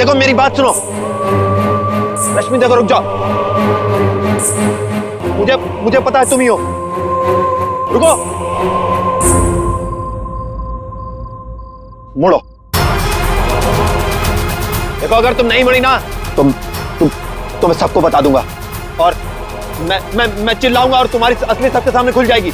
देखो मेरी बात सुनो। रश्मि देखो, रुक जाओ। मुझे पता है तुम ही हो। रुको, मुड़ो। देखो अगर तुम नहीं मुड़ी ना तो मैं सबको बता दूंगा और मैं चिल्लाऊंगा और तुम्हारी असली सबके सामने खुल जाएगी।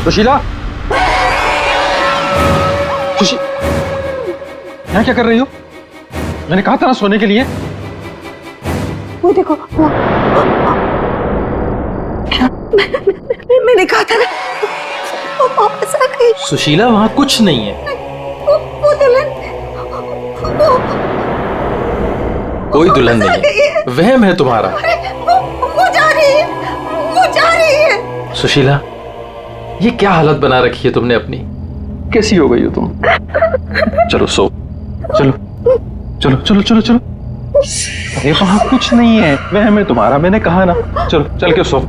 सुशीला, यहाँ क्या कर रही हो? मैंने कहा था ना सोने के लिए। वो देखो, वो क्या? मैंने कहा था ना, वो वापस आ गई। सुशीला, वहाँ कुछ नहीं है। वो दुल्हन, कोई दुल्हन नहीं है, वहम है तुम्हारा। वो जा रही है, वो जा रही है। सुशीला, ये क्या हालत बना रखी है तुमने अपनी? कैसी हो गई हो तुम? चलो सो, चलो चलो चलो चलो चलो। अरे वहां कुछ नहीं है, वहम है तुम्हारा, मैंने कहा ना। चलो चल के सो।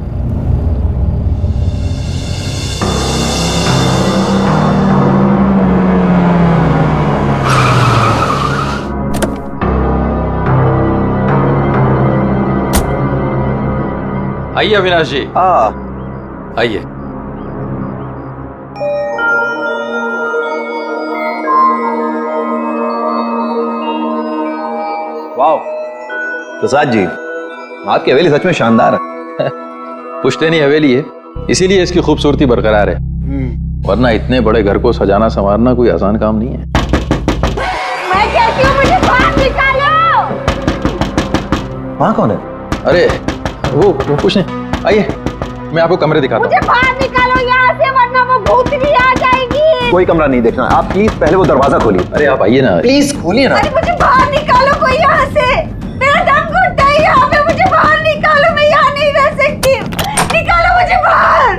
आइए अविनाश जी, आइए। वाह प्रसाद जी, आपकी हवेली सच में शानदार है। पुश्तैनी हवेली है, इसीलिए इसकी खूबसूरती बरकरार है, वरना इतने बड़े घर को सजाना संवारना कोई आसान काम नहीं है। मैं कहती हूँ मुझे बाहर निकालो। वहाँ कौन है? अरे वो कुछ नहीं, आइए मैं आपको कमरे दिखाता हूँ। मुझे बाहर निकालो यहाँ से, वरना वो भूत भी आ जाएगी। कोई कमरा नहीं देखना, आप प्लीज पहले वो दरवाजा खोलिए। अरे आप आइए ना, प्लीज खोलिए ना। अरे मुझे बाहर निकालो कोई यहाँ से, मेरा दम घुटता है यहाँ पे। मुझे बाहर निकालो, मैं यहाँ नहीं रह सकती। निकालो मुझे बाहर।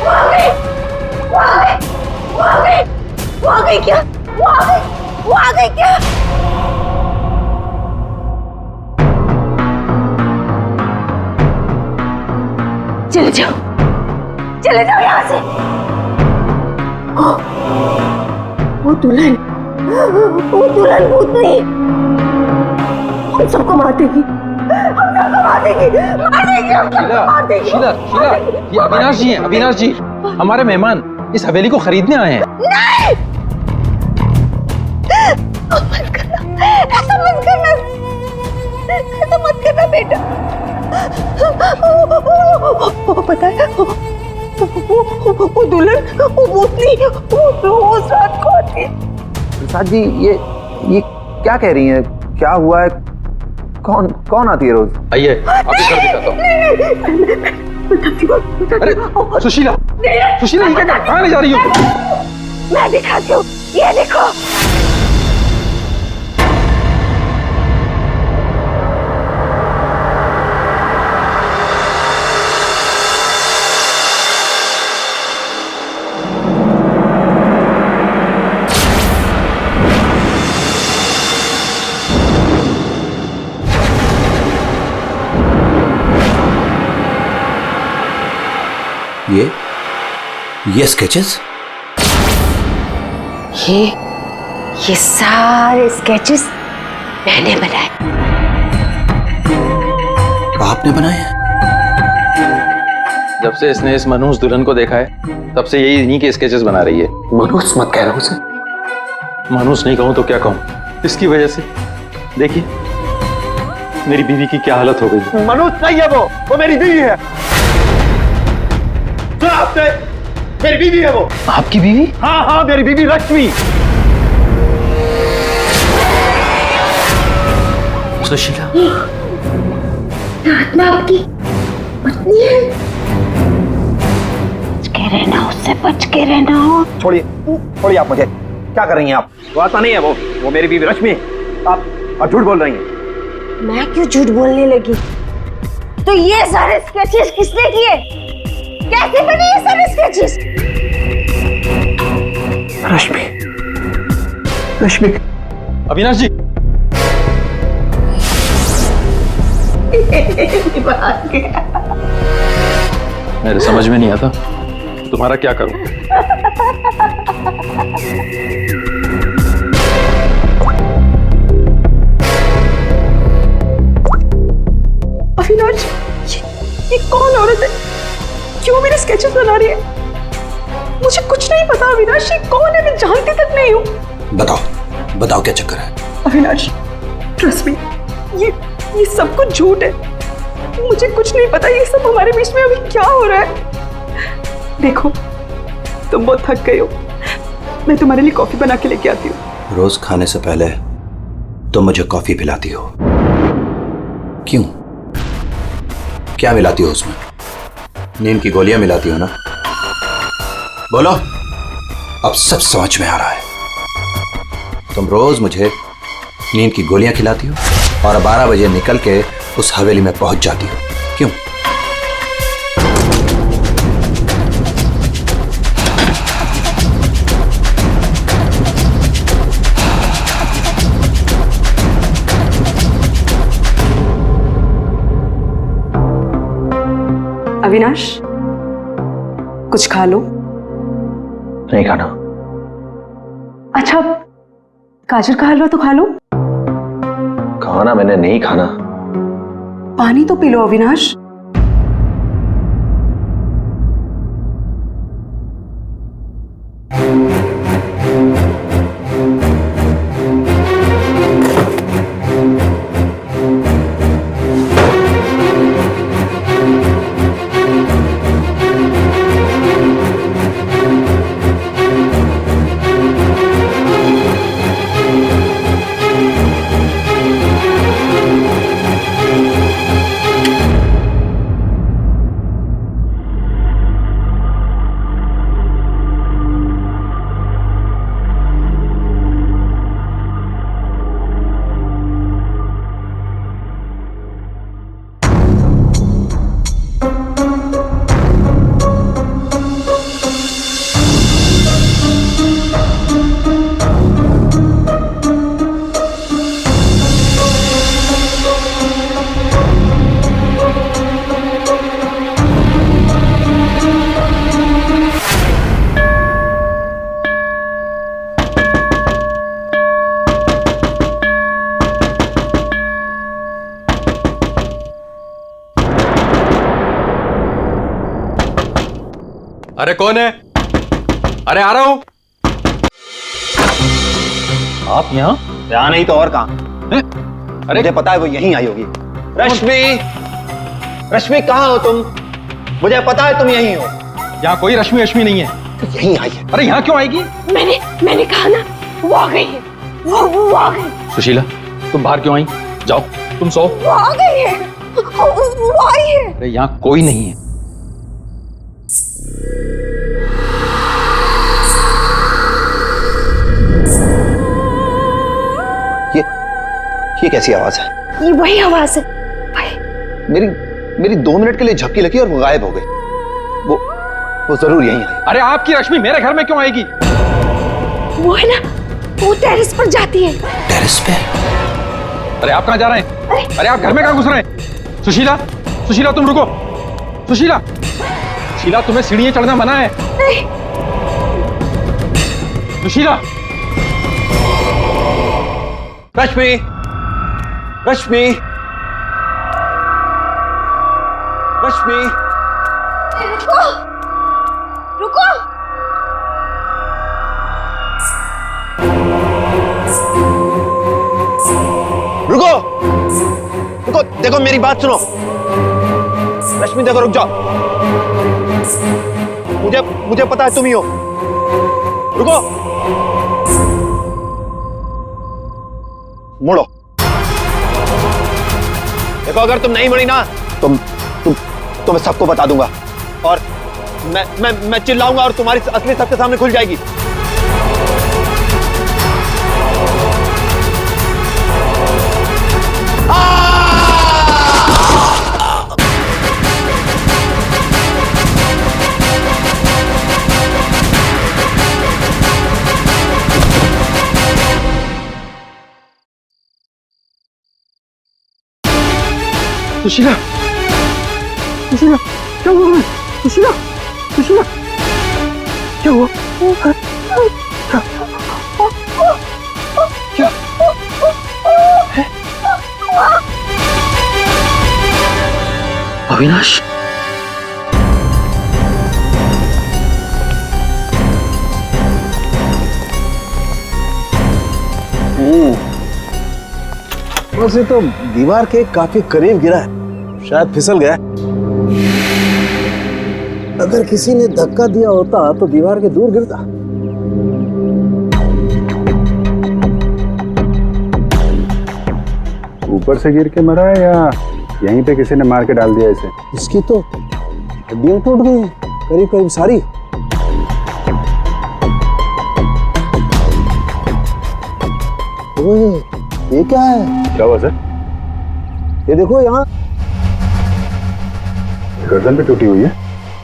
वो आ गई, वो आ गई, वो आ गई, वो आ गई क्या? वो आ गई, वो आ गई क्या? चले जाओ, चले जाओ यहाँ से। वो दुल्हन भूतनी हम सबको मार देगी, हम सबको मार देगी, मार देगी, हम सबको मार देगी। शीला, शीला, ये अविनाश जी हैं, अविनाश जी, हमारे मेहमान इस हवेली को खरीदने आए हैं। नहीं, मत करना, ऐसा मत करना, ऐसा मत करना बेटा। वो पता है, वो दुल्हन, वो भूतनी, वो उस रात को आती है। प्रसाद जी, ये क्या कह रही हैं? क्या हुआ है? कौन आती है रोज? आइए आपको घर दिखाता हूँ। अरे सुशीला, सुशीला, ये क्या, कहाँ ले जा रही हो? मैं दिखाती हूँ, ये देखो। ये स्केचेस? ये सारे स्केचेस मैंने बनाए। आपने बनाए हैं? जब से इसने इस मनहूस दुल्हन को देखा है तब से यही इन्हीं के स्केचेस बना रही है। मनहूस मत कह रहा हूं उसे। मनहूस नहीं कहूं तो क्या कहूं, इसकी वजह से देखिए मेरी बीवी की क्या हालत हो गई। मनुष्य नहीं है वो मेरी बीवी है। सुना आपने? मेरी बीवी है वो। आपकी बीवी? हाँ मेरी बीवी रश्मि। सुशीला, आत्मा आपकी पत्नी है। बच के रहना, उससे बच के रहना। छोड़िए आप मुझे। क्या कर रही हैं आप? वो आत्मा नहीं है वो मेरी बीवी रश्मि। आप झूठ बोल रही हैं। मैं क्यों झूठ बोलने लगी? तो ये सारे स्केचेस किसने किए? कैसे बने ये सारे स्केचेस? रश्मि। अविनाश जी। मेरे समझ में नहीं आता तुम्हारा क्या करूं। अविनाश, ये कौन औरत है? क्यों मेरे स्केचेस बना रही है? मुझे कुछ नहीं पता अविनाश, ये कौन है? मैं जानती तक नहीं हूँ। बताओ क्या चक्कर है? अविनाश, ट्रस्ट मी, ये सब कुछ झूठ है। मुझे कुछ नहीं पता ये सब हमारे बीच में अभी क्या हो रहा है। देखो, तुम बहुत थक गए हो, मैं तुम्हारे लिए कॉफी बना के लेके आती हूँ। रोज खाने से पहले तुम मुझे कॉफी पिलाती हो, क्यों? क्या मिलाती हो उसमें? नींद की गोलियां मिलाती हो ना? बोलो, अब सब समझ में आ रहा है। तुम रोज मुझे नींद की गोलियां खिलाती हो और 12 बजे निकल के उस हवेली में पहुंच जाती हो, क्यों? अविनाश, कुछ खा लो। नहीं खाना। अच्छा, गाजर का हलवा तो खा लो। खाना मैंने नहीं खाना। पानी तो पी लो अविनाश। अरे कौन है? अरे आ रहा हूं। आप यहाँ नहीं तो और कहां? अरे मुझे पता है वो यहीं आई होगी। रश्मि कहां हो तुम? मुझे पता है तुम यहीं हो। यहाँ कोई रश्मि नहीं है। तो यहीं आई है। अरे यहाँ क्यों आएगी? मैंने कहा ना, वो आ गई है। वो आ गई। सुशीला, तुम बाहर क्यों आई? जाओ तुम सो। वो आ गई है। वो आई है। अरे यहाँ कोई नहीं है। ये कैसी आवाज है? ये वही आवाज है। मेरी 2 मिनट के लिए झपकी लगी और वो गायब हो गई। वो जरूर यहीं आई। अरे आपकी रश्मि मेरे घर में क्यों आएगी? वो है ना, वो टेरेस पर जाती है। टेरेस पे? अरे आप कहाँ जा रहे हैं? अरे आप घर में कहाँ घुस रहे हैं? सुशीला तुम रुको। सुशीला शीला, तुम्हें सीढ़ियां चढ़ना मना है। नहीं। सुशीला, रश्मि, रश्मि, रश्मि, रुको, रुको। रुको, रुको, देखो मेरी बात सुनो। रश्मि देखो, रुक जाओ। मुझे पता है तुम ही हो। रुको, मुड़ो। देखो अगर तुम नहीं मुड़ी ना तो मैं सबको बता दूंगा और मैं चिल्लाऊंगा और तुम्हारी असली सबके सामने खुल जाएगी। सुशीला, सुशीला, क्या हुआ? सुशीला, सुशीला, क्या हुआ? क्या? अविनाश, वैसे तो दीवार के काफी करीब गिरा है, शायद फिसल गया। अगर किसी ने धक्का दिया होता तो दीवार के दूर गिरता। ऊपर से गिर के मरा है या यहीं पे किसी ने मार के डाल दिया इसे? इसकी तो हड्डियां टूट गई हैं, करीब करीब सारी। ओए, ये क्या है? क्या हुआ सर? ये देखो यहाँ। गर्दन पे टूटी हुई है।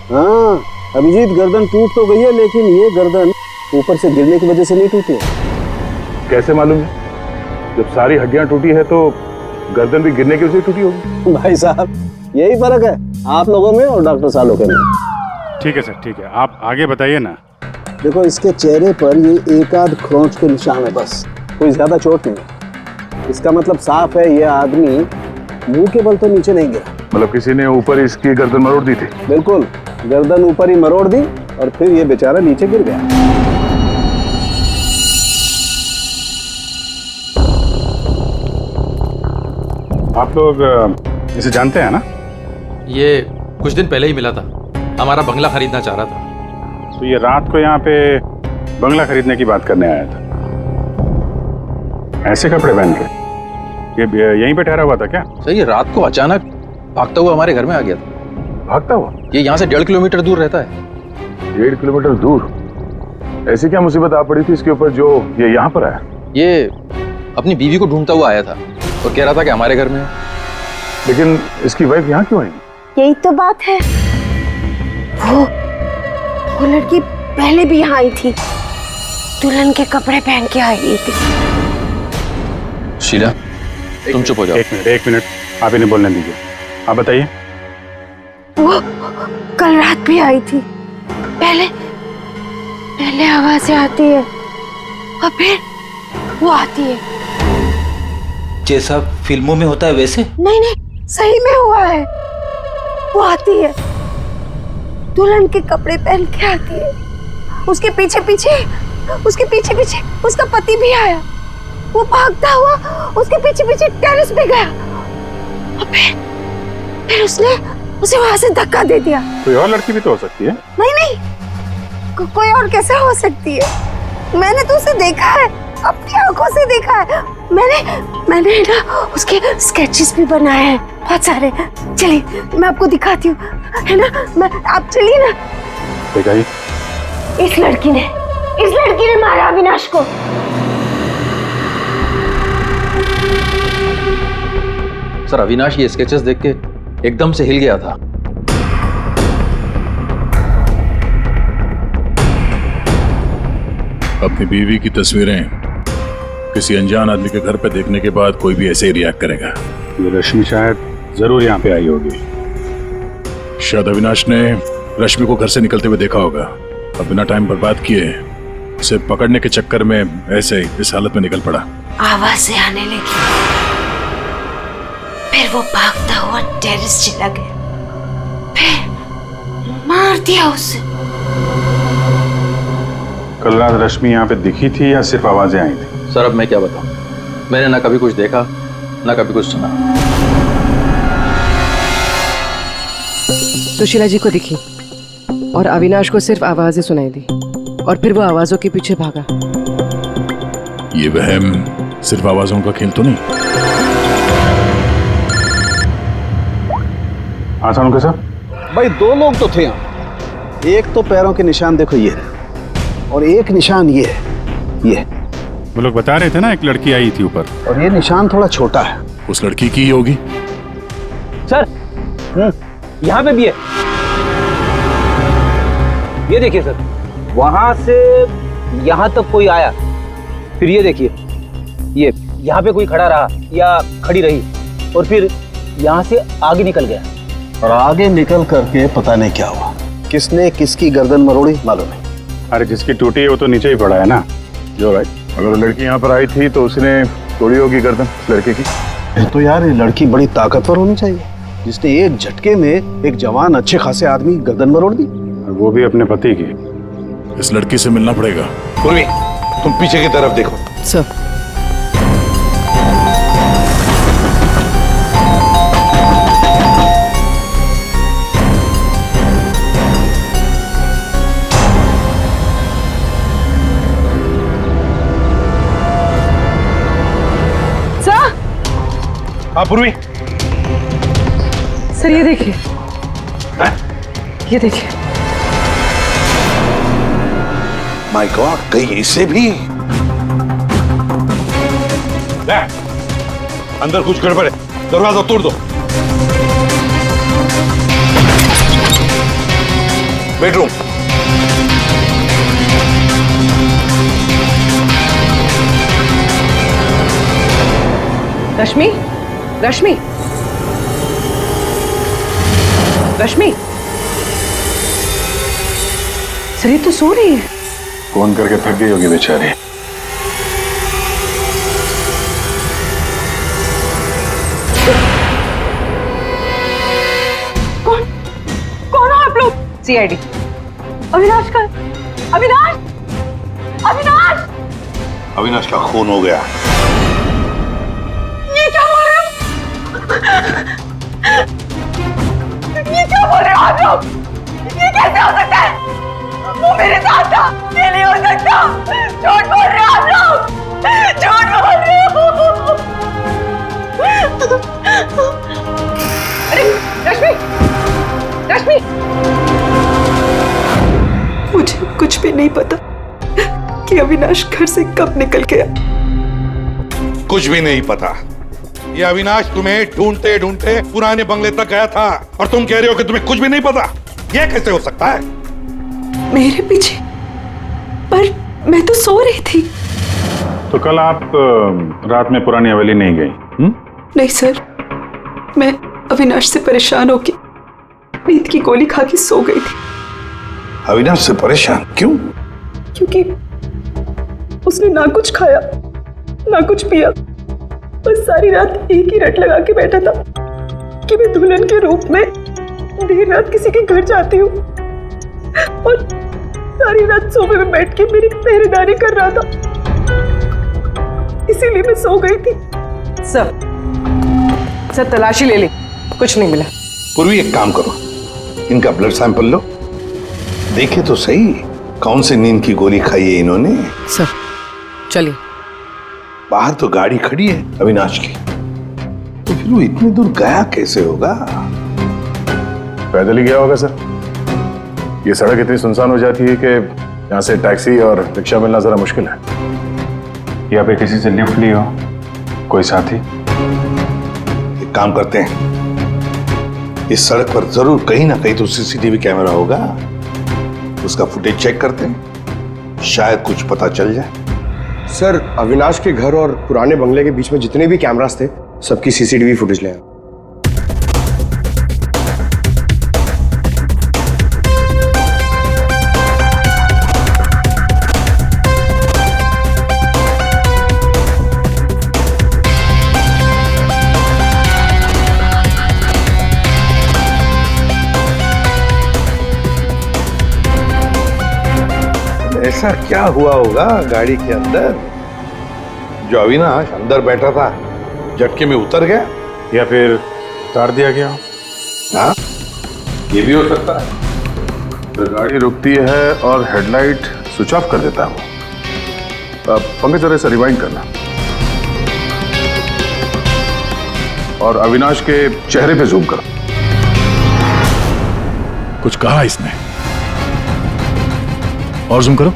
हाँ अभिजीत, गर्दन टूट तो गई है लेकिन ये गर्दन ऊपर से गिरने की वजह से नहीं टूटी है। कैसे मालूम है? जब सारी हड्डियां टूटी है तो गर्दन भी गिरने की वजह से टूटी होगी। भाई साहब, यही फर्क है आप लोगों में और डॉक्टर सालों के में। ठीक है सर, ठीक है, आप आगे बताइए ना। देखो इसके चेहरे पर ये एक आध खरोंच के निशान है, बस कोई ज्यादा चोट नहीं है। इसका मतलब साफ है ये आदमी मुंह के बल तो नीचे नहीं गिरा। मतलब किसी ने ऊपर इसकी गर्दन मरोड़ दी थी? बिल्कुल, गर्दन ऊपर ही मरोड़ दी और फिर ये बेचारा नीचे गिर गया। आप लोग इसे जानते हैं ना? ये कुछ दिन पहले ही मिला था, हमारा बंगला खरीदना चाह रहा था। तो ये रात को यहाँ पे बंगला खरीदने की बात करने आया था। ऐसे कपड़े पहन के ये यहीं पे ठहरा हुआ था क्या? सर ये रात को अचानक भागता हुआ हमारे घर में आ गया था। भागता हुआ? ये यहाँ से 1.5 किलोमीटर दूर रहता है। 1.5 किलोमीटर दूर? ऐसी क्या मुसीबत आ पड़ी थी इसके ऊपर जो ये यहाँ पर आया? ये अपनी बीवी को ढूंढता हुआ आया था और कह रहा था कि हमारे घर में है। लेकिन इसकी वाइफ यहाँ क्यों आएगी? यही तो बात है। वो लड़की पहले भी यहाँ आई थी, दुल्हन के कपड़े पहन के आई थी। शीला, तुम चुप हो जाओ। एक मिनट, आप इन्हें बोलने दीजिए। आप बताइए। वो कल रात भी आई थी। पहले आवाजें आती है और फिर वो आती है। जैसा फिल्मों में होता है वैसे? नहीं, सही में हुआ है। वो आती है, दुल्हन के कपड़े पहन के आती है। उसके पीछे पीछे उसका पति भी आया। वो भागता हुआ उसके पीछे टेरेस पे गया और फिर उसने उसे वहां से धक्का दे दिया। कोई और लड़की भी तो हो सकती है। नहीं, कोई और कैसे हो सकती है? मैंने तो उसे देखा है, अपनी आंखों से देखा है। मैंने ना उसके स्केचेस भी बनाए हैं बहुत सारे। चलिए मैं आपको दिखाती हूँ, है ना? आप चलिए ना। दिखाइए। इस लड़की ने मारा अविनाश को। सर अविनाश ये स्केचेस देख के एकदम से हिल गया था। अपनी बीवी की तस्वीरें किसी अनजान आदमी के घर पे देखने के बाद कोई भी ऐसे ही रिएक्ट करेगा। ये रश्मि शायद जरूर यहाँ पे आई होगी। शायद अविनाश ने रश्मि को घर से निकलते हुए देखा होगा और बिना टाइम बर्बाद किए उसे पकड़ने के चक्कर में ऐसे इस हालत में निकल पड़ा। आवाजें आने लगी, फिर वो भागता हुआ टेरेस चला गया, फिर मार दिया उसे। कल रात रश्मि यहाँ पे दिखी थी या सिर्फ आवाजें आई थी? सर अब मैं क्या बताऊं, मैंने ना कभी कुछ देखा ना कभी कुछ सुना। सुशीला जी को दिखी और अविनाश को सिर्फ आवाजें सुनाई दी और फिर वो आवाजों के पीछे भागा। ये वहम सिर्फ आवाजों का खेल तो नहीं? हाँ सानुका साहब, भाई 2 लोग तो थे यहाँ। एक तो पैरों के निशान देखो ये है, और एक निशान ये है, ये। वो लोग बता रहे थे ना एक लड़की आई थी ऊपर, और ये निशान थोड़ा छोटा है। उस लड़की की ही होगी। सर यहाँ पे भी है, ये देखिए सर, वहां से यहाँ तक कोई आया, फिर ये देखिए, ये यहाँ पे कोई खड़ा रहा या खड़ी रही, और फिर यहाँ से आगे निकल गया। और आगे निकल करके पता नहीं क्या हुआ, किसने किसकी गर्दन मरोड़ी मालूम नहीं। अरे जिसकी टूटी है वो तो नीचे ही पड़ा है ना। जो राइट, अगर वो लड़की यहाँ पर आई थी तो उसने तोड़ी होगी गर्दन लड़के की। तो यार ये लड़की बड़ी ताकतवर होनी चाहिए, जिसने एक झटके में एक जवान अच्छे खासे आदमी गर्दन मरोड़ दी, वो भी अपने पति की। इस लड़की से मिलना पड़ेगा। पूर्वी, तुम पीछे की तरफ देखो। सर हाँ पूर्वी, सर ये देखिए, ये देखिए। माय गॉड, कहीं इसे भी? अंदर कुछ गड़बड़ है, दरवाजा तोड़ दो। बेडरूम। रश्मि, रश्मि, रश्मि, सर ये तो सो रही है। फोन करके थक गई होगी बेचारी। कौन हो आप लोग? सीआईडी। अविनाश का, अविनाश, अविनाश, अविनाश का खून हो गया। ये क्या बोल रहे हो? ये क्या बोल रहे हो आप लोग? ये कैसे हो सकता है? वो मेरे साथ था, ये नहीं हो सकता। झूठ बोल रहे हो आप लोग, झूठ बोल रहे हो। अरे रश्मि, रश्मि, मुझे कुछ भी नहीं पता कि अविनाश घर से कब निकल गया। कुछ भी नहीं पता। ये अविनाश तुम्हें ढूंढते ढूंढते पुराने बंगले तक गया था और तुम कह रहे हो कि तुम्हें कुछ भी नहीं पता। ये कैसे हो सकता है? मेरे पीछे? पर मैं तो सो रही थी। तो कल आप रात में पुरानी हवेली नहीं गई? नहीं सर, मैं अविनाश से परेशान होके नींद की गोली खा के सो गई थी। अविनाश से परेशान क्यों? क्योंकि उसने ना कुछ खाया ना कुछ पिया, बस सारी रात एक ही रट लगा के बैठा था कि मैं दुल्हन के रूप में देर रात किसी के घर जाती हूँ, और सारी रात सोफे में बैठ के मेरी पहरेदारी कर रहा था। इसीलिए मैं सो गई थी। सर तलाशी ले ली, कुछ नहीं मिला। पूर्वी एक काम करो, इनका ब्लड सैंपल लो, देखे तो सही कौन सी नींद की गोली खाई है इन्होंने। सर चलिए। बाहर तो गाड़ी खड़ी है अविनाश की, तो फिर वो इतनी दूर गया कैसे होगा? पैदल ही गया होगा सर। ये सड़क इतनी सुनसान हो जाती है कि यहाँ से टैक्सी और रिक्शा मिलना जरा मुश्किल है। या पे किसी से लिफ्ट ली हो, कोई साथी? एक काम करते हैं, इस सड़क पर जरूर कहीं ना कहीं तो सीसीटीवी कैमरा होगा, उसका फुटेज चेक करते हैं, शायद कुछ पता चल जाए। सर अविनाश के घर और पुराने बंगले के बीच में जितने भी कैमरास थे सबकी सीसीटीवी फुटेज ले आए। ऐसा क्या हुआ होगा गाड़ी के अंदर जो अविनाश अंदर बैठा था झटके में उतर गया? या फिर उतार दिया गया हो? हाँ, ये भी हो सकता है। तो गाड़ी रुकती है और हेडलाइट स्विच ऑफ कर देता है वो। पंकज जरा इसे रिवाइंड करना और अविनाश के चेहरे पे जूम करो। कुछ कहा इसने? और जूम करो।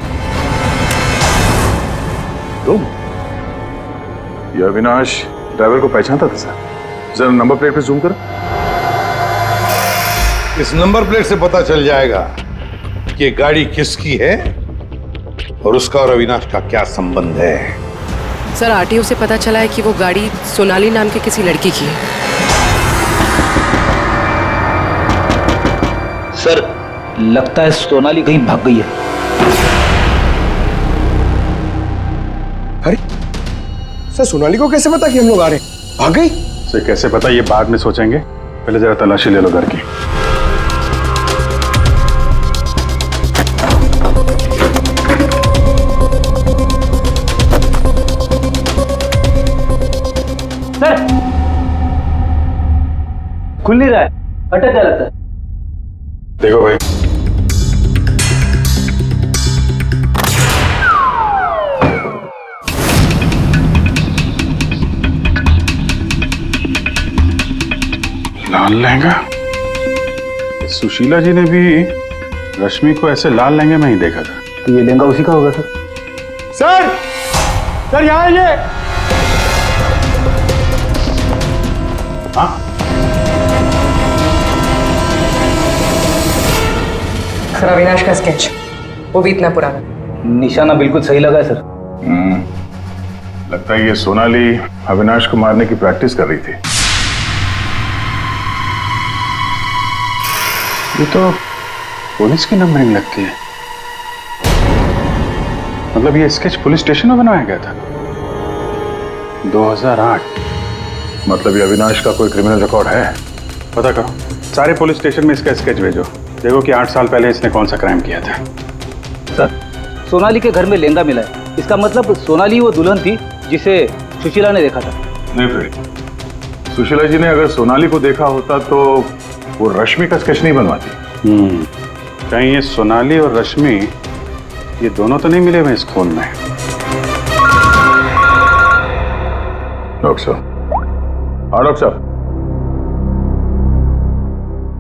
तुम ये अविनाश ड्राइवर को पहचानता था सर? जरा नंबर प्लेट पे जूम करो। इस नंबर प्लेट से पता चल जाएगा कि गाड़ी किसकी है और उसका और अविनाश का क्या संबंध है। सर आरटीओ से पता चला है कि वो गाड़ी सोनाली नाम के किसी लड़की की है। सर लगता है सोनाली कहीं भाग गई है। अरे सर, सोनाली को कैसे पता कि हम लोग आ रहे हैं? भाग गई? से कैसे पता, ये बाद में सोचेंगे, पहले जरा तलाशी ले लो घर की। सर खुल नहीं रहा है, अटक जा लगता है। देखो भाई, लाल लहंगा। सुशीला जी ने भी रश्मि को ऐसे लाल लहंगे में ही देखा था। तो ये लहंगा उसी का होगा सर। सर, सर यहाँ आइए। हाँ, सर अविनाश का स्केच, वो भी इतना पुराना। निशाना बिल्कुल सही लगा है सर। लगता है ये सोनाली अविनाश को मारने की प्रैक्टिस कर रही थी। ये तो पुलिस की नंबरिंग लगती है। मतलब ये स्केच पुलिस स्टेशन में बनाया गया था 2008। मतलब ये अविनाश का कोई क्रिमिनल रिकॉर्ड है? पता करो, सारे पुलिस स्टेशन में इसका स्केच भेजो, देखो कि 8 साल पहले इसने कौन सा क्राइम किया था। सर सोनाली के घर में लहंगा मिला है, इसका मतलब सोनाली वो दुल्हन थी जिसे सुशीला ने देखा था। नहीं फिर सुशीला जी ने अगर सोनाली को देखा होता तो वो रश्मि का स्केच नहीं बनवाती। कहीं ये सोनाली और रश्मि ये दोनों तो नहीं मिले हुए इस खून में? डॉक्टर साहब। हाँ डॉक्टर साहब।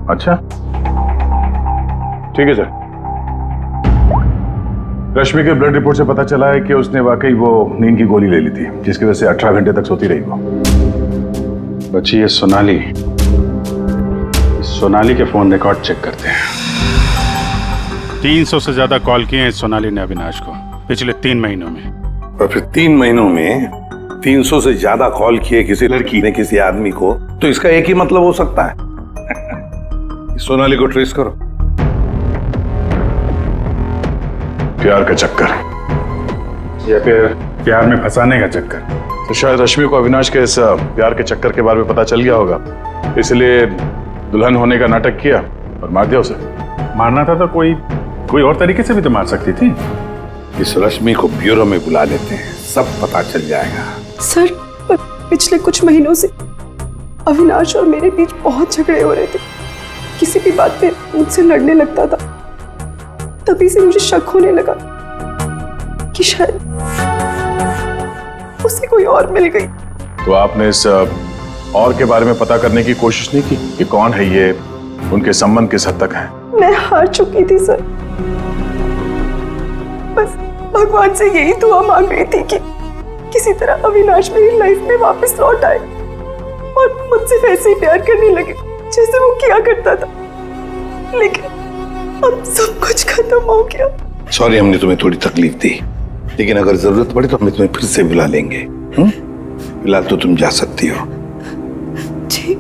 अच्छा ठीक है सर। रश्मि के ब्लड रिपोर्ट से पता चला है कि उसने वाकई वो नींद की गोली ले ली थी जिसकी वजह से 18 घंटे तक सोती रही वो। बची ये सोनाली। सोनाली के फोन रिकॉर्ड चेक करते हैं। 300 से ज्यादा कॉल किए हैं सोनाली ने अविनाश को पिछले 3 महीनों में। और फिर 3 महीनों में 300 से ज्यादा कॉल किए किसी लड़की ने किसी आदमी को, तो इसका एक ही मतलब हो सकता है सोनाली को ट्रेस करो। प्यार का चक्कर या फिर प्यार में फंसाने का चक्कर। तो शायद रश्मि को अविनाश के इस प्यार के चक्कर के बारे में पता चल गया होगा, इसलिए दुल्हन होने का नाटक किया और मार दिया उसे। मारना था तो कोई और तरीके से भी तो मार सकती थी। इस रश्मि को ब्यूरो में बुला लेते हैं, सब पता चल जाएगा। सर पिछले कुछ महीनों से अविनाश और मेरे बीच बहुत झगड़े हो रहे थे। किसी भी बात पे मुझसे लड़ने लगता था। तभी से मुझे शक होने लगा कि शायद उसे कोई और मिल गई। तो आपने इस और के बारे में पता करने की कोशिश नहीं की कि कौन है ये, उनके संबंध किस हद तक है? मैं हार चुकी थी सर। बस भगवान से यही दुआ मांग रही थी कि किसी तरह अविनाश मेरी लाइफ में वापस लौट आए और मुझसे वैसे ही प्यार करने लगे जैसे वो किया करता था। लेकिन अब सब कुछ खत्म हो गया। सॉरी हमने तुम्हें थोड़ी तकलीफ दी, लेकिन अगर जरूरत पड़े तो हम तुम्हें फिर से बुला लेंगे। फिलहाल तो तुम जा सकती हो। जी।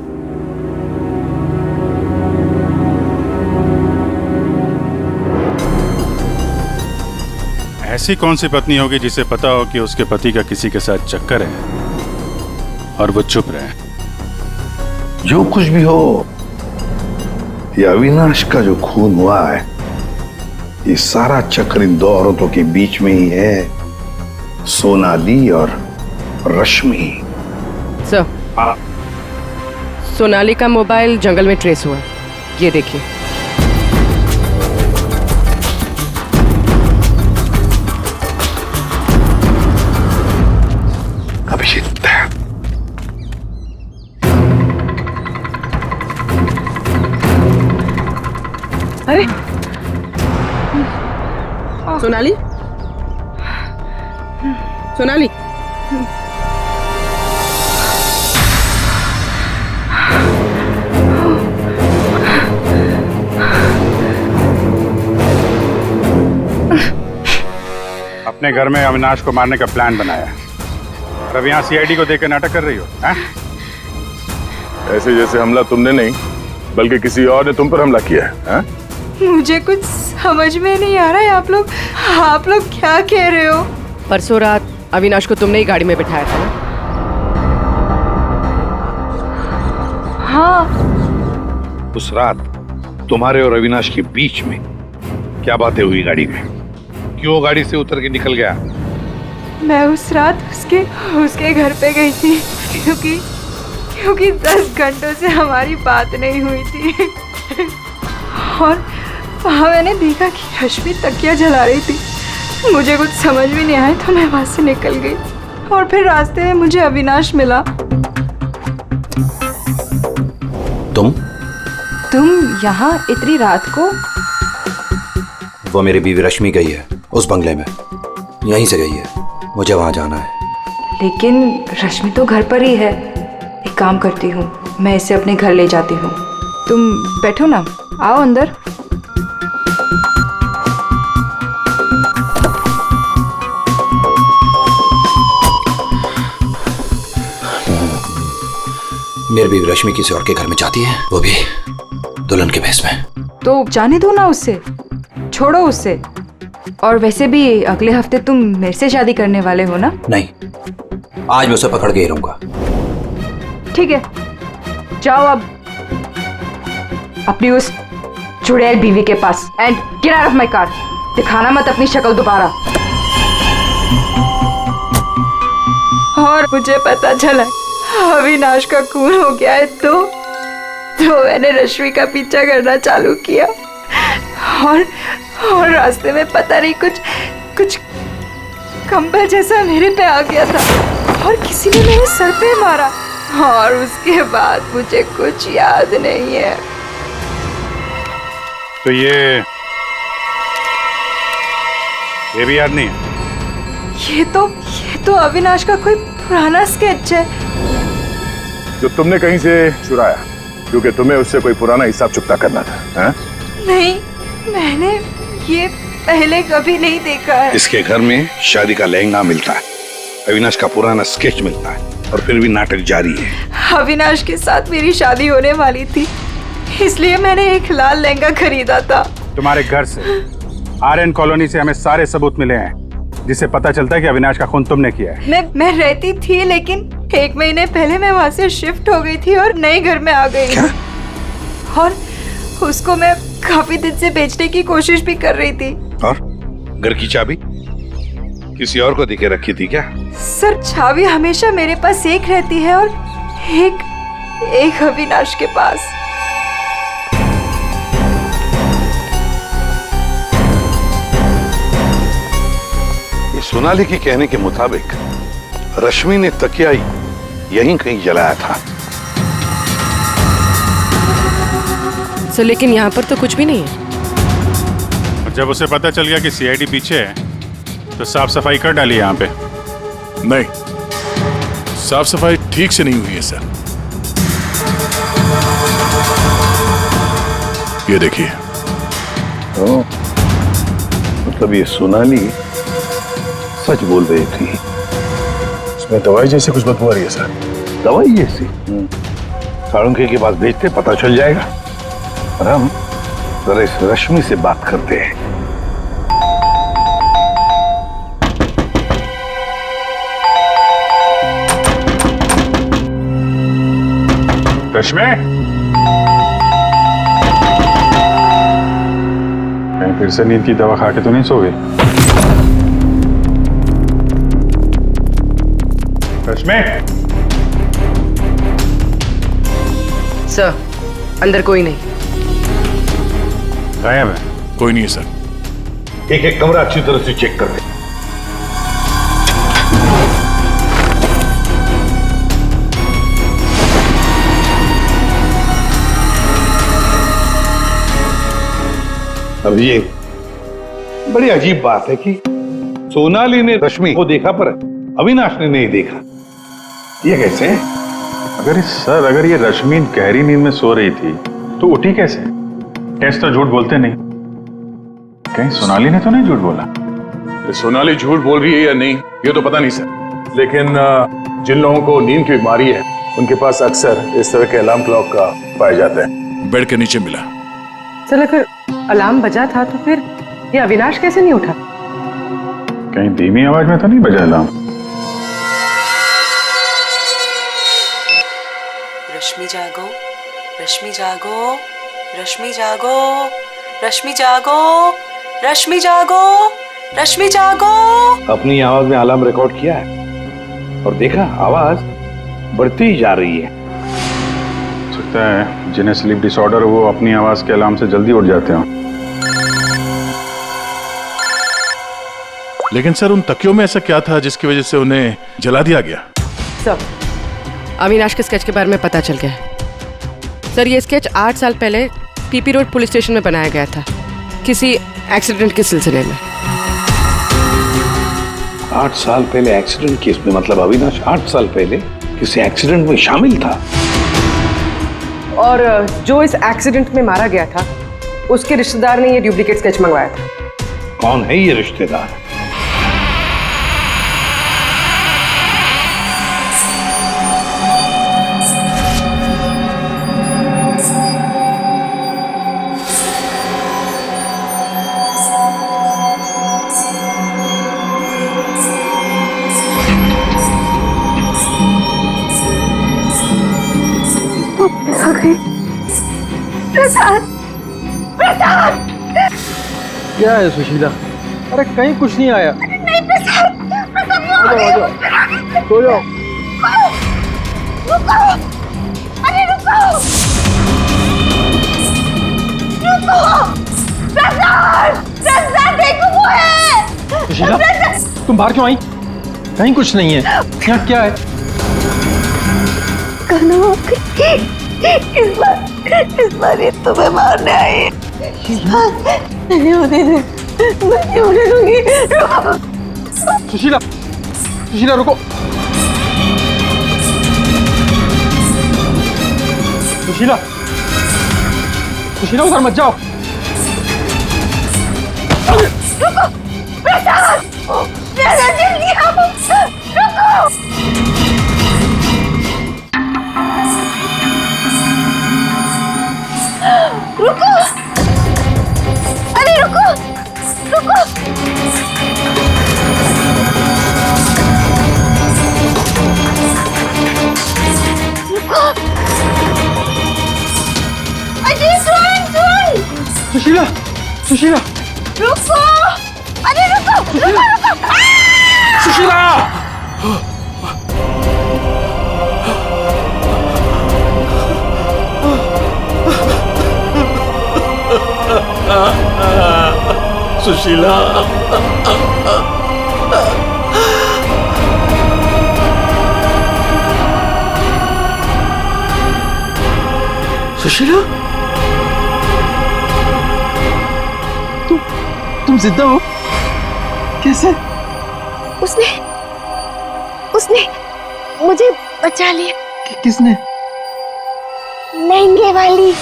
ऐसी कौन सी पत्नी होगी जिसे पता हो कि उसके पति का किसी के साथ चक्कर है और वो चुप रहे? जो कुछ भी हो, ये अविनाश का जो खून हुआ है ये सारा चक्र इन दो औरतों के बीच में ही है, सोनाली और रश्मि। सर, सोनाली का मोबाइल जंगल में ट्रेस हुआ, ये देखिए। अभिजीत, अरे सोनाली, सोनाली, अपने घर में अविनाश को मारने का प्लान बनाया और अब यहाँ सीआईडी को देकर नाटक कर रही हो, हैं? ऐसे जैसे हमला तुमने नहीं बल्कि किसी और ने तुम पर हमला किया है? मुझे कुछ समझ में नहीं आ रहा है। आप लोग क्या कह रहे हो? परसों रात अविनाश को तुमने ही गाड़ी में बिठाया था ना? हाँ। उस रात तुम्हारे और अविनाश के बीच में क्या बातें हुई गाड़ी में? क्यों गाड़ी से उतर के निकल गया? मैं उस रात उसके घर पे गई थी क्योंकि 10 घंटों से हमारी बात नहीं हुई थी और वहाँ मैंने देखा कि रश्मि तकिया जला रही थी। मुझे कुछ समझ में नहीं आया तो मैं वहाँ से निकल गई और फिर रास्ते में मुझे अविनाश मिला। तुम यहाँ इतनी रात को? वो मेरी बीवी रश्मि गई है उस बंगले में, यहीं से गई है। मुझे वहां जाना है। लेकिन रश्मि तो घर पर ही है। एक काम करती हूँ, मैं इसे अपने घर ले जाती हूँ। तुम बैठो ना, आओ अंदर। मेरी बीवी रश्मि किसी और के घर में जाती है, वो भी दुल्हन के भेष में। तो जाने दो ना उससे, छोड़ो उससे। और वैसे भी अगले हफ्ते तुम मेरे से शादी करने वाले हो ना? नहीं, आज मैं उसे पकड़ के ही रहूंगा। ठीक है, जाओ अब अपनी उस चुड़ैल बीवी के पास and get out of my car. दिखाना मत अपनी शक्ल दोबारा। और मुझे पता चला अविनाश का खून हो गया है तो मैंने रश्मि का पीछा करना चालू किया और रास्ते में पता नहीं कुछ कंबल जैसा मेरे पे आ गया था और किसी ने मेरे सर पे मारा और उसके बाद मुझे कुछ याद नहीं है। तो ये भी याद नहीं है? ये तो अविनाश का कोई पुराना स्केच है जो तुमने कहीं से चुराया, क्योंकि तुम्हें उससे कोई पुराना हिसाब चुकता करना था, हैं? नहीं, मैंने ये पहले कभी नहीं देखा है। इसके घर में शादी का लहंगा मिलता है, अविनाश का पुराना स्केच मिलता है और फिर भी नाटक जारी है। अविनाश के साथ मेरी शादी होने वाली थी, इसलिए मैंने एक लाल लहंगा खरीदा था। तुम्हारे घर से आर्यन कॉलोनी से हमें सारे सबूत मिले हैं जिससे पता चलता है कि अविनाश का खून तुमने किया है। मैं रहती थी, लेकिन 1 महीने पहले मैं वहाँ से शिफ्ट हो गई थी और नए घर में आ गई। और उसको मैं काफी दिन से बेचने की कोशिश भी कर रही थी। और घर की चाबी किसी और को देके रखी थी क्या? सर, चाबी हमेशा मेरे पास एक रहती है और एक अविनाश के पास। ये सोनाली के कहने के मुताबिक रश्मि ने तकिया यहीं कहीं जलाया था। सर, लेकिन यहाँ पर तो कुछ भी नहीं है। जब उसे पता चल गया कि सीआईडी पीछे है तो साफ सफाई कर डाली यहाँ पे। नहीं, साफ सफाई ठीक से नहीं हुई है सर। ये देखिए। मतलब ये सोनाली सच बोल रही थी। इसमें दवाई जैसे कुछ बदबू आ रही है सर। दवाई जैसी? साळुंखे के पास भेजते, पता चल जाएगा। और हम जरा इस रश्मि से बात करते हैं। रश्मि, फिर से नींद की दवा खा के तो नहीं सो गई? रश्मि, सर, अंदर कोई नहीं। गायब है? कोई नहीं है सर। एक एक कमरा अच्छी तरह से चेक कर ले। अब ये बड़ी अजीब बात है कि सोनाली ने रश्मि को देखा पर अविनाश ने नहीं देखा। ये कैसे? अगर ये रश्मि गहरी नींद में सो रही थी तो उठी कैसे? टेस्ट तो झूठ बोलते नहीं। कहीं सोनाली ने तो नहीं झूठ बोला? सोनाली झूठ बोल रही है या नहीं ये तो पता नहीं सर, लेकिन जिन लोगों को नींद की बीमारी है उनके पास अक्सर इस तरह के अलार्म क्लॉक का पाए जाते हैं। बेड के नीचे मिला। सर, अगर अलार्म बजा था तो फिर ये अविनाश कैसे नहीं उठा? कहीं धीमी आवाज में तो नहीं बजा अलार्म? रश्मि जागो, रश्मि जागो, रश्मि जागो, रश्मि जागो, रश्मि जागो, रश्मि जागो। अपनी आवाज में अलार्म रिकॉर्ड किया है और देखा आवाज बढ़ती ही जा रही है। सकता है जिन्हें स्लीप डिसऑर्डर वो अपनी आवाज के अलार्म से जल्दी उठ जाते हो। लेकिन सर उन तकियों में ऐसा क्या था जिसकी वजह से उन्हें जला दिया गया? सर, अविनाश के स्केच के बारे में पता चल गया है। सर, ये स्केच 8 साल पहले पीपी रोड पुलिस स्टेशन में बनाया गया था किसी एक्सीडेंट के सिलसिले में। 8 साल पहले एक्सीडेंट केस में? मतलब अविनाश 8 साल पहले किसी एक्सीडेंट में शामिल था? और जो इस एक्सीडेंट में मारा गया था उसके रिश्तेदार ने ये डुप्लीकेट स्केच मंगवाया था। कौन है ये रिश्तेदार? प्रसाद, प्रसाद। क्या है सुशीला? अरे कहीं कुछ नहीं आया। नहीं प्रसाद, प्रसाद सो जाओ। रुको, अरे रुको, रुको, प्रसाद, प्रसाद देखो वो है। सुशीला, तुम बाहर क्यों आई? कहीं कुछ नहीं है। यहाँ क्या है? इस बार ये तुम्हें मारने आई। नहीं होने दे, नहीं होने दूंगी। रुको। सुशीला, सुशीला रुको। सुशीला, सुशीला उधर मत जाओ। रुको, प्रसाद, प्रसाद जल्दी आओ। रुको। रुको, अरे रुको, रुको। रुको, अजय सुन, सुन। सुशीला, सुशीला, रुको, अरे रुको, रुको, रुको। सुशीला! सुशीला, सुशीला, तुम जिंदा हो? कैसे? उसने मुझे बचा लिया। किसने? लहंगे वाली।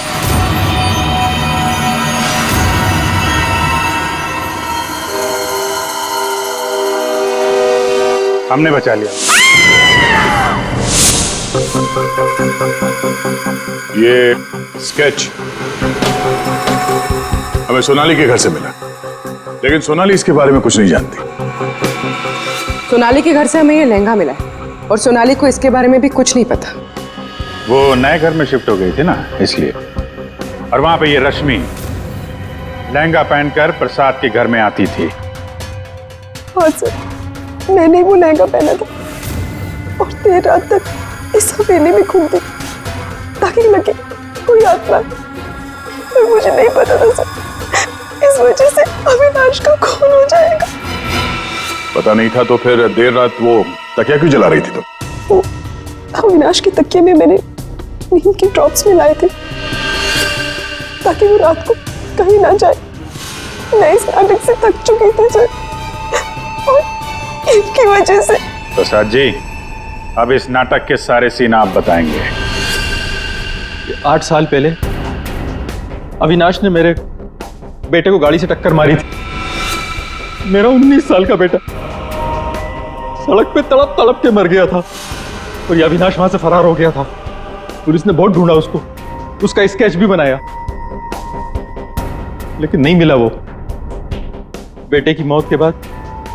हमने बचा लिया। ये स्केच हमें सोनाली के घर से मिला, लेकिन सोनाली इसके बारे में कुछ नहीं जानती। सोनाली के घर से हमें ये लहंगा मिला है और सोनाली को इसके बारे में भी कुछ नहीं पता। वो नए घर में शिफ्ट हो गई थी ना, इसलिए। और वहां पे ये रश्मि लहंगा पहनकर प्रसाद के घर में आती थी। हाँ सर, मैंने ही वो लहंगा पहना था और देर रात तक इस हवेली में घूमती ताकि लगे कोई आत्मा, पर मुझे नहीं पता था सर, इस वजह से अविनाश का खून हो जाएगा। पता नहीं था तो फिर देर रात वो तकिया क्यों जला रही थी तुम? वो अविनाश के तकिए में मैंने नींद की ड्रॉप्स मिलाए थे ताकि वो रात को कहीं ना जाए। मैं इस नाटक से थक चुकी थी सर और इनकी वजह से। प्रसाद जी, अब इस नाटक के सारे सीन आप बताएंगे। 8 साल पहले अविनाश ने मेरे बेटे को गाड़ी से टक्कर मारी थी। मेरा 19 साल का बेटा सड़क पे तड़प तड़प के मर गया था और ये अविनाश वहां से फरार हो गया था। पुलिस ने बहुत ढूंढा उसको, उसका स्केच भी बनाया, लेकिन नहीं मिला वो। बेटे की मौत के बाद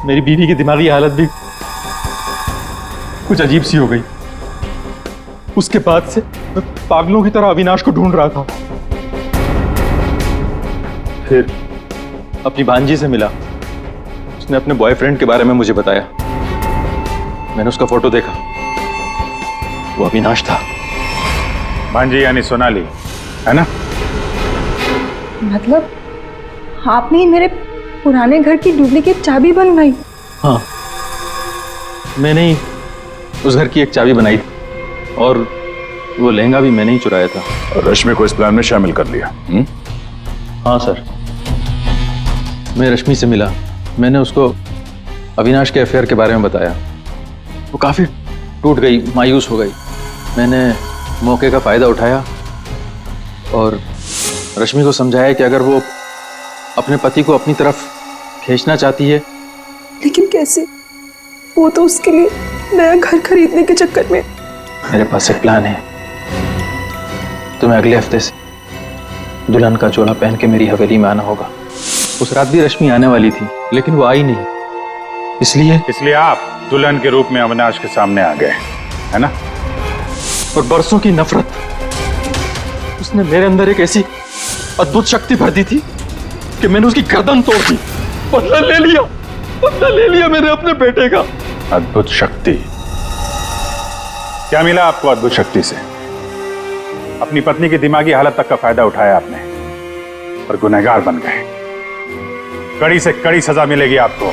मेरी बीवी की दिमागी हालत भी कुछ अजीब सी हो गई। उसके बाद से मैं पागलों की तरह अविनाश को ढूंढ रहा था। फिर अपनी भांजी से मिला, उसने अपने बॉयफ्रेंड के बारे में मुझे बताया। मैंने उसका फोटो देखा, वो अविनाश था। भांजी यानी सोनाली, है ना? मतलब आपने ही मेरे पुराने घर की डुप्लीकेट चाबी बनवाई? हाँ, मैंने ही उस घर की एक चाबी बनाई थी और वो लहंगा भी मैंने ही चुराया था। और रश्मि को इस प्लान में शामिल कर लिया? हाँ सर, मैं रश्मि से मिला, मैंने उसको अविनाश के अफेयर के बारे में बताया। वो काफ़ी टूट गई, मायूस हो गई। मैंने मौके का फ़ायदा उठाया और रश्मि को समझाया कि अगर वो अपने पति को अपनी तरफ खींचना चाहती है। लेकिन कैसे? वो तो उसके लिए नया घर खरीदने के चक्कर में। मेरे पास एक प्लान है। तुम्हें अगले हफ्ते से दुल्हन का जोड़ा पहन के मेरी हवेली में आना होगा। उस रात भी रश्मि आने वाली थी, लेकिन वो आई नहीं। इसलिए आप दुल्हन के रूप में अविनाश के सामने आ गए, है ना? और बरसों की नफरत, उसने मेरे अंदर एक ऐसी अद्भुत शक्ति भर दी थी कि मैंने उसकी गर्दन तोड़ दी। बदला ले लिया मैंने अपने बेटे का। अद्भुत शक्ति? क्या मिला आपको अद्भुत शक्ति से? अपनी पत्नी की दिमागी हालत तक का फायदा उठाया आपने और गुनहगार बन गए। कड़ी से कड़ी सजा मिलेगी आपको।